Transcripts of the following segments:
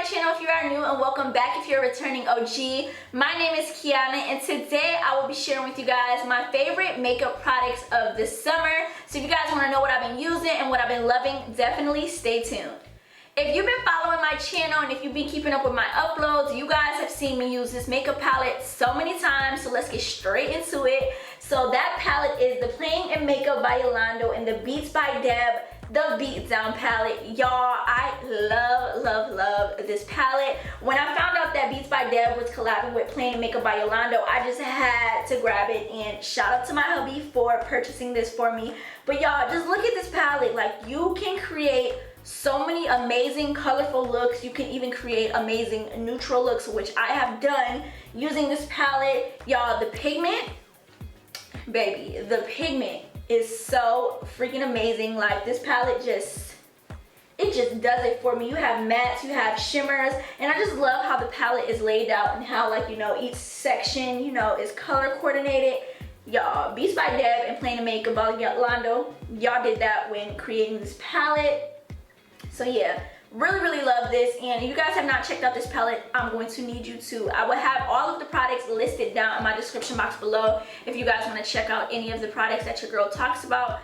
my channel if you are new, and welcome back if you're a returning OG. My name is Keyana, and today I will be sharing with you guys my favorite makeup products of the summer. So if you guys want to know what I've been using and what I've been loving, definitely stay tuned. If you've been following my channel and if you've been keeping up with my uploads, you guys have seen me use this makeup palette so many times, so let's get straight into it. So that palette is the Playing in Makeup by Yolando and the Beats by Deb, the Beat Down palette. Y'all, I love this palette. When I found out that Beats by Deb was collabing with Playing in Makeup by Yolando, I just had to grab it, and shout out to my hubby for purchasing this for me. But y'all, just look at this palette. Like, you can create so many amazing colorful looks. You can even create amazing neutral looks, which I have done using this palette. Y'all, the pigment, baby, the pigment is so freaking amazing. Like, this palette just does it for me. You have mattes, you have shimmers, and I just love how the palette is laid out and how, like, you know, each section, you know, is color coordinated. Y'all, Beats by Deb and Playing in Makeup by Yolando, y'all did that when creating this palette. So yeah, really love this. And if you guys have not checked out this palette, I'm going to need you to. I will have all of the products listed down in my description box below if you guys want to check out any of the products that your girl talks about.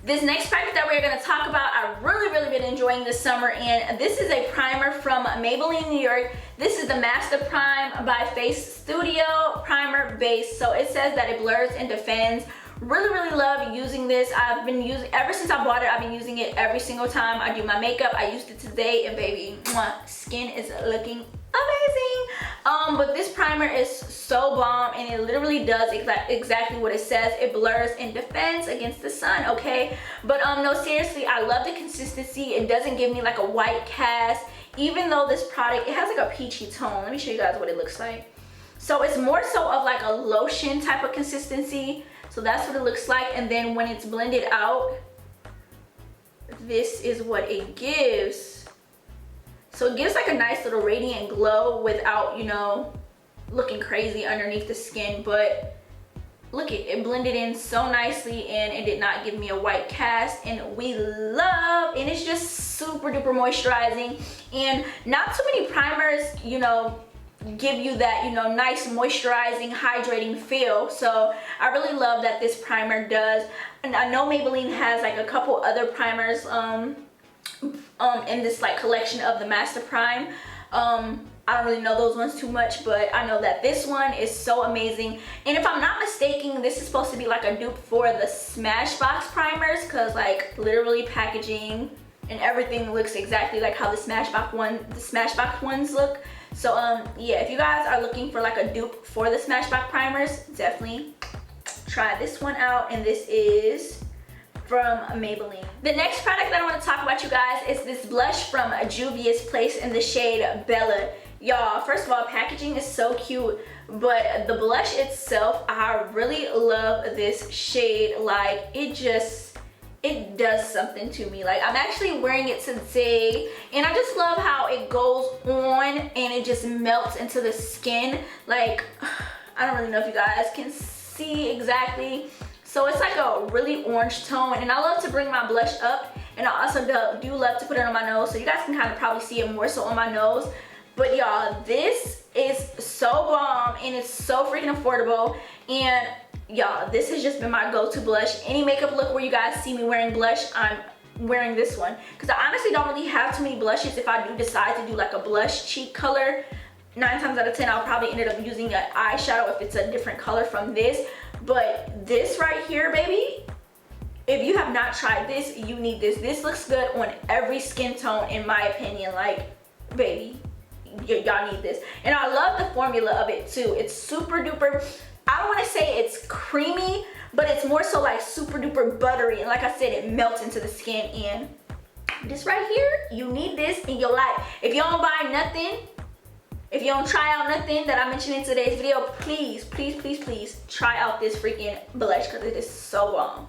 This next product that we're going to talk about, I've really been enjoying this summer, and this is a primer from Maybelline New York. This is the Master Prime by Face Studio Primer Base. So it says that it blurs and defends. Really love using this. I've been using, ever since I bought it, I've been using it every single time I do my makeup. I used it today, and baby, skin is looking amazing. But this primer is so bomb, and it literally does exactly what it says. It blurs and defends against the sun, okay? But no, seriously, I love the consistency. It doesn't give me like a white cast, even though this product, it has like a peachy tone. Let me show you guys what it looks like. So it's more so of like a lotion type of consistency. So that's what it looks like, and then when it's blended out, this is what it gives. So it gives like a nice little radiant glow without, you know, looking crazy underneath the skin. But look, it blended in so nicely, and it did not give me a white cast, and we love, and it's just super duper moisturizing. And not too many primers, you know, give you that, you know, nice moisturizing, hydrating feel. So I really love that this primer does. And I know Maybelline has like a couple other primers in this like collection of the Master Prime. I don't really know those ones too much, but I know that this one is so amazing. And if I'm not mistaken, this is supposed to be like a dupe for the Smashbox primers, because like literally packaging and everything looks exactly like how the Smashbox ones look. So yeah, if you guys are looking for like a dupe for the Smashbox primers, definitely try this one out. And this is from Maybelline. The next product that I want to talk about, you guys, is this blush from Juvia's Place in the shade Bella. Y'all, first of all, packaging is so cute, but the blush itself, I really love this shade. Like, it does something to me. Like, I'm actually wearing it today, and I just love how it goes on and it just melts into the skin. Like, I don't really know if you guys can see exactly. So it's like a really orange tone, and I love to bring my blush up, and I also do love to put it on my nose, so you guys can kind of probably see it more so on my nose. But y'all, this is so bomb, and it's so freaking affordable. And y'all, this has just been my go-to blush. Any makeup look where you guys see me wearing blush, I'm wearing this one. Because I honestly don't really have too many blushes. If I do decide to do like a blush cheek color, 9 times out of 10 I'll probably end up using an eyeshadow if it's a different color from this. But this right here, baby, if you have not tried this, you need this. This looks good on every skin tone, in my opinion. Like, baby, y'all need this. And I love the formula of it too. It's super duper, I don't want to say it's creamy, but it's more so like super duper buttery. And like I said, it melts into the skin. And this right here, you need this in your life. If you don't buy nothing, if you don't try out nothing that I mentioned in today's video, please try out this freaking blush, because it is so bomb.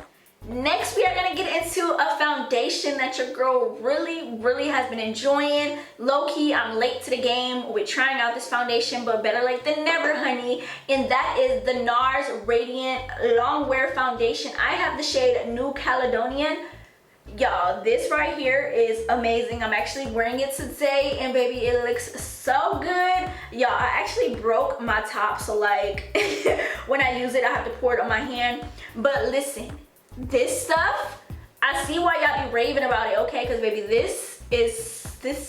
Next, we are going to get into a foundation that your girl really has been enjoying. Low-key, I'm late to the game with trying out this foundation, but better late than never, honey. And that is the NARS Radiant Long Wear Foundation. I have the shade New Caledonian. Y'all, this right here is amazing. I'm actually wearing it today, and baby, it looks so good. Y'all, I actually broke my top, so like when I use it, I have to pour it on my hand. But listen, this stuff, I see why y'all be raving about it, okay? Because baby, this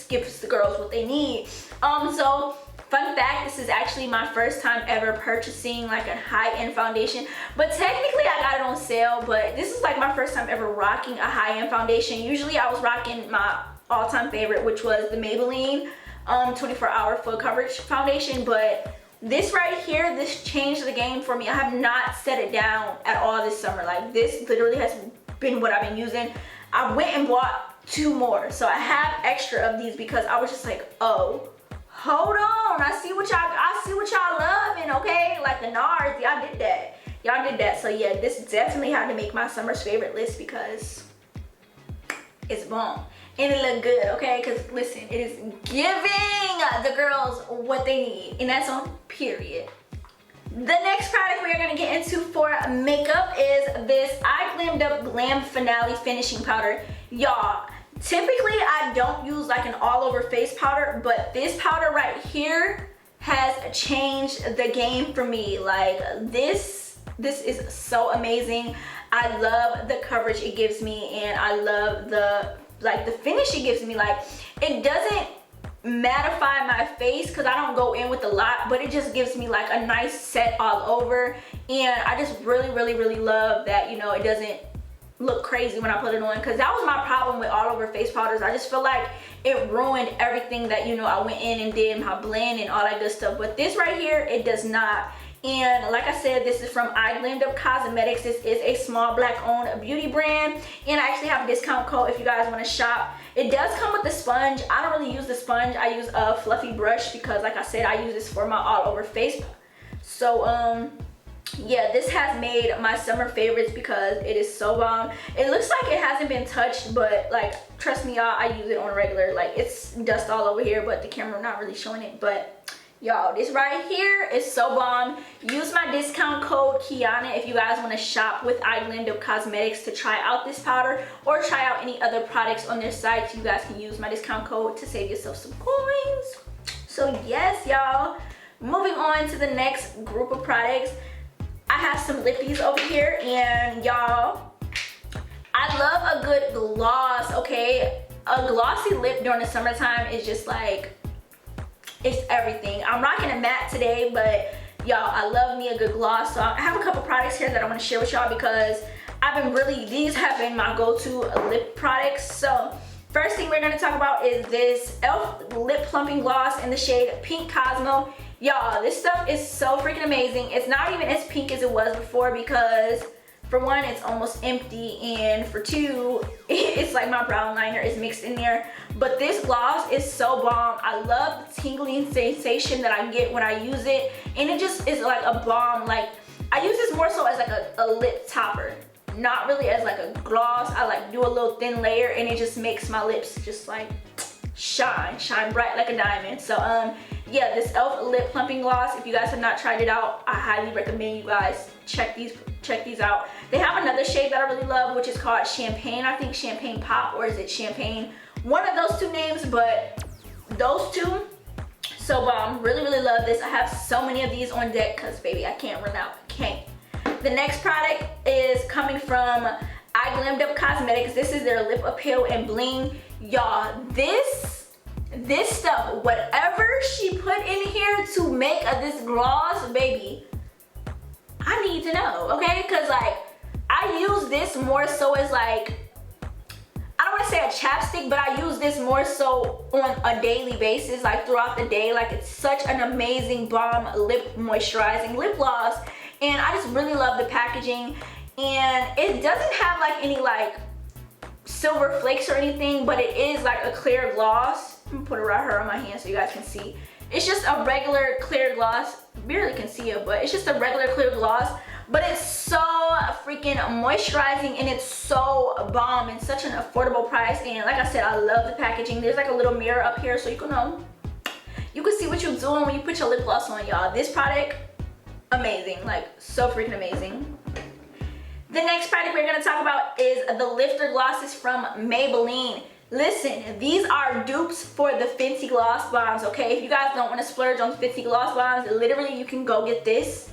gives the girls what they need. So fun fact, this is actually my first time ever purchasing like a high-end foundation, but technically I got it on sale, but this is like my first time ever rocking a high-end foundation. Usually I was rocking my all-time favorite, which was the Maybelline 24-hour full coverage foundation, but this right here, this changed the game for me. I have not set it down at all this summer. Like, this literally has been what I've been using. I went and bought 2 more, so I have extra of these because I was just like, oh, hold on, I see what y'all loving, okay? Like the NARS, y'all did that. Y'all did that. So yeah, this definitely had to make my summer's favorite list because it's bomb. And it look good, okay? Because listen, it is giving the girls what they need. And that's on period. The next product we're gonna get into for makeup is this I Glammed Up Glam Finale Finishing Powder. Y'all, typically I don't use like an all over face powder, but this powder right here has changed the game for me. Like this is so amazing. I love the coverage it gives me, and I love the finish it gives me. Like, it doesn't mattify my face because I don't go in with a lot, but it just gives me like a nice set all over, and I just really love that, you know, it doesn't look crazy when I put it on, because that was my problem with all over face powders. I just feel like it ruined everything that, you know, I went in and did my blend and all that good stuff. But this right here, it does not. And like I said, this is from I Glammed Up Cosmetics. This is a small black owned beauty brand, and I actually have a discount code if you guys want to shop. It does come with the sponge. I don't really use the sponge. I use a fluffy brush because, like I said, I use this for my all over face. So yeah, this has made my summer favorites because it is so bomb. It looks like it hasn't been touched, but like, trust me y'all, I use it on a regular. Like, it's dust all over here, but the camera not really showing it. But y'all, this right here is so bomb. Use my discount code Keyana if you guys want to shop with I Glammed Up Cosmetics to try out this powder or try out any other products on their site. You guys can use my discount code to save yourself some coins. So yes, y'all, moving on to the next group of products. I have some lippies over here, and y'all, I love a good gloss, okay? A glossy lip during the summertime is just like, it's everything. I'm rocking a matte today, but y'all, I love me a good gloss. So I have a couple products here that I want to share with y'all because these have been my go-to lip products. So first thing we're going to talk about is this e.l.f. lip plumping gloss in the shade Pink Cosmo. Y'all, this stuff is so freaking amazing. It's not even as pink as it was before because, for one, it's almost empty, and for two, it's like my brow liner is mixed in there. But this gloss is so bomb. I love the tingling sensation that I get when I use it, and it just is like a bomb. Like, I use this more so as like a lip topper, not really as like a gloss. I like do a little thin layer, and it just makes my lips just like shine bright like a diamond. So yeah, this e.l.f. lip plumping gloss, if you guys have not tried it out, I highly recommend you guys check these out. They have another shade that I really love, which is called Champagne. I think Champagne Pop, or is it Champagne? One of those two names, but those two, so bomb. Really love this. I have so many of these on deck because baby, I can't run out. I can't. The next product is coming from I Glammed Up Cosmetics. This is their Lip Appeal and Bling. Y'all, this stuff, whatever she put in here to make this gloss, baby, I need to know, okay? Because like, I use this more so as like, I don't want to say a chapstick, but I use this more so on a daily basis, like throughout the day. Like, it's such an amazing bomb lip moisturizing lip gloss, and I just really love the packaging. And it doesn't have like any like silver flakes or anything, but it is like a clear gloss. I'm gonna put it right here on my hand so you guys can see. It's just a regular clear gloss. Barely can see it, but it's just a regular clear gloss, but it's so freaking moisturizing, and it's so bomb, and such an affordable price. And like I said, I love the packaging. There's like a little mirror up here so you can see what you're doing when you put your lip gloss on, y'all. This product, amazing, like so freaking amazing. The next product we're gonna talk about is the lifter glosses from Maybelline. Listen, these are dupes for the Fenty Gloss Bombs, okay? If you guys don't want to splurge on Fenty Gloss Bombs, literally you can go get this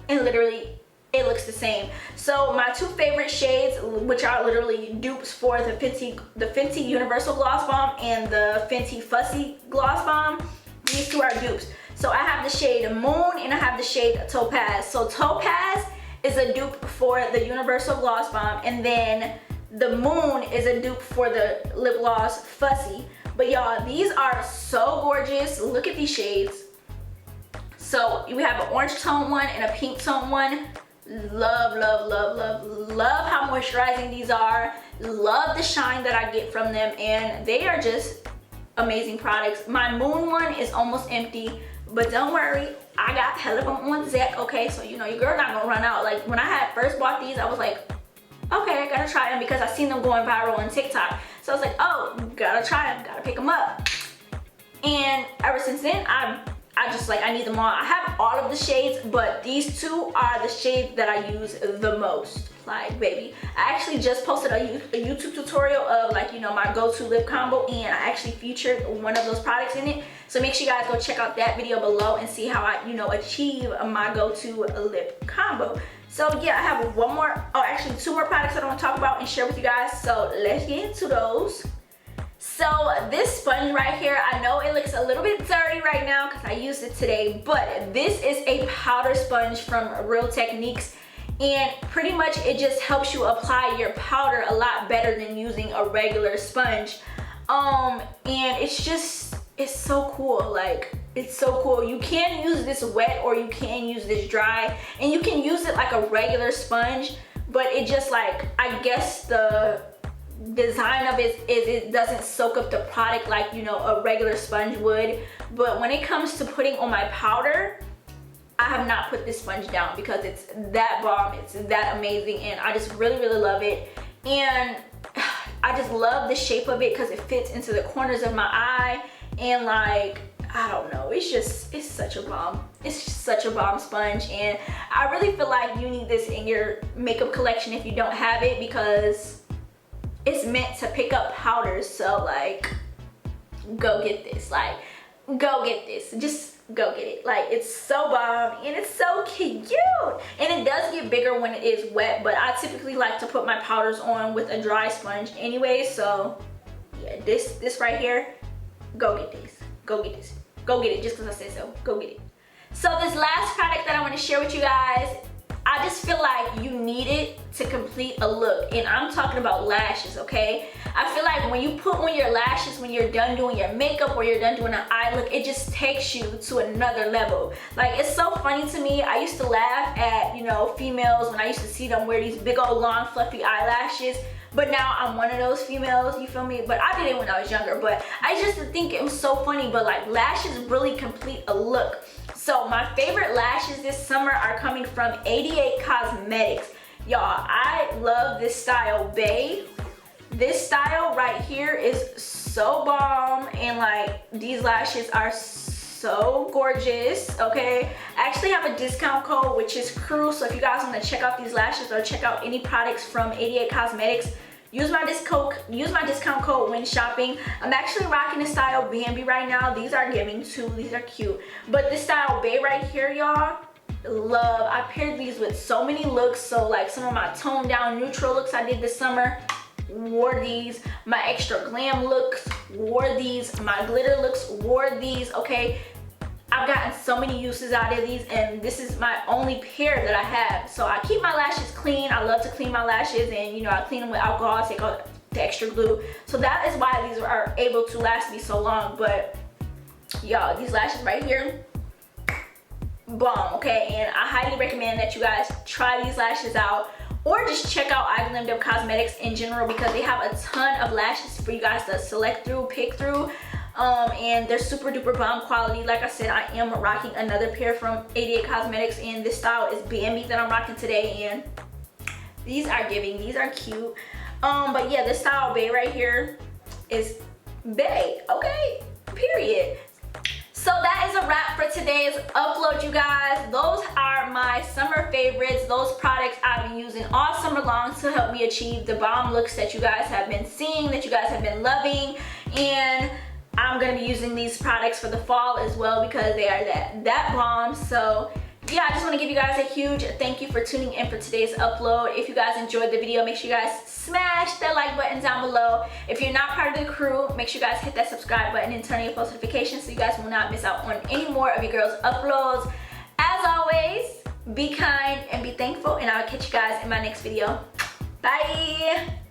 and literally it looks the same. So my two favorite shades, which are literally dupes for the Fenty Universal Gloss Bomb and the Fenty Fussy Gloss Bomb, these two are dupes. So I have the shade Moon and I have the shade Topaz. So Topaz is a dupe for the Universal Gloss Bomb, and then the Moon is a dupe for the lip gloss Fussy. But y'all, these are so gorgeous. Look at these shades. So we have an orange tone one and a pink tone one. Love, love, love, love, love how moisturizing these are. Love the shine that I get from them, and they are just amazing products. My Moon one is almost empty, but don't worry, I got hell of them on deck, okay? So you know your girl not gonna run out. Like when I had first bought these, I was like, okay, I gotta try them because I seen them going viral on TikTok. So I was like, oh, gotta try them, gotta pick them up. And ever since then, I just like, I need them all. I have all of the shades, but these two are the shades that I use the most. Like, baby, I actually just posted a YouTube tutorial of like, you know, my go-to lip combo, and I actually featured one of those products in it. So make sure you guys go check out that video below and see how I, you know, achieve my go-to lip combo. So yeah, I have one more, oh actually two more products that I want to talk about and share with you guys. So let's get into those. So this sponge right here, I know it looks a little bit dirty right now because I used it today, but this is a powder sponge from Real Techniques, and pretty much it just helps you apply your powder a lot better than using a regular sponge. And it's so cool. Like, it's so cool. You can use this wet or you can use this dry, and you can use it like a regular sponge, but it just like, I guess the design of it is it doesn't soak up the product like, you know, a regular sponge would. But when it comes to putting on my powder, I have not put this sponge down because it's that bomb, it's that amazing, and I just really, really love it. And I just love the shape of it because it fits into the corners of my eye, and like, I don't know, it's such a bomb. It's just such a bomb sponge, and I really feel like you need this in your makeup collection if you don't have it, because it's meant to pick up powders. So like, go get this. Like, go get this. Just go get it. Like, it's so bomb and it's so cute. And it does get bigger when it is wet, but I typically like to put my powders on with a dry sponge anyway. So yeah, this right here, go get this. Go get this. Go get it just because I said so. Go get it. So this last product that I want to share with you guys, I just feel like you need it to complete a look, and I'm talking about lashes, okay? I feel like when you put on your lashes, when you're done doing your makeup or you're done doing an eye look, it just takes you to another level. Like, it's so funny to me. I used to laugh at, you know, females when I used to see them wear these big old long fluffy eyelashes, but now I'm one of those females, you feel me? But I did it when I was younger, but I just think it was so funny. But like, lashes really complete a look. So my favorite lashes this summer are coming from 88 Cosmetics. Y'all, I love this style, Bae. This style right here is so bomb, and like, these lashes are so gorgeous, okay? I actually have a discount code, which is KREW, so if you guys want to check out these lashes or check out any products from 88 Cosmetics, use my discount code when shopping. I'm actually rocking the style Bambi right now. These are giving too. These are cute. But this style Bae right here, y'all, love. I paired these with so many looks. So like, some of my toned down neutral looks I did this summer, wore these. My extra glam looks, wore these. My glitter looks, wore these, okay? I've gotten so many uses out of these, and this is my only pair that I have. So I keep my lashes clean. I love to clean my lashes, and you know, I clean them with alcohol, take out the extra glue. So that is why these are able to last me so long. But y'all, these lashes right here, bomb, okay? And I highly recommend that you guys try these lashes out, or just check out I Glammed Up Cosmetics in general, because they have a ton of lashes for you guys to select through, pick through. And they're super duper bomb quality. Like I said, I am rocking another pair from 88 Cosmetics, and this style is Bambi that I'm rocking today, and these are giving. These are cute. But yeah, this style Bae right here is Bae, okay? Period. So that is a wrap for today's upload, you guys. Those are my summer favorites, those products I've been using all summer long to help me achieve the bomb looks that you guys have been seeing, that you guys have been loving. And I'm gonna be using these products for the fall as well because they are that bomb. So yeah, I just want to give you guys a huge thank you for tuning in for today's upload. If you guys enjoyed the video, make sure you guys smash that like button down below. If you're not part of the crew, make sure you guys hit that subscribe button and turn on your post notifications so you guys will not miss out on any more of your girls' uploads. As always, be kind and be thankful, and I'll catch you guys in my next video. Bye!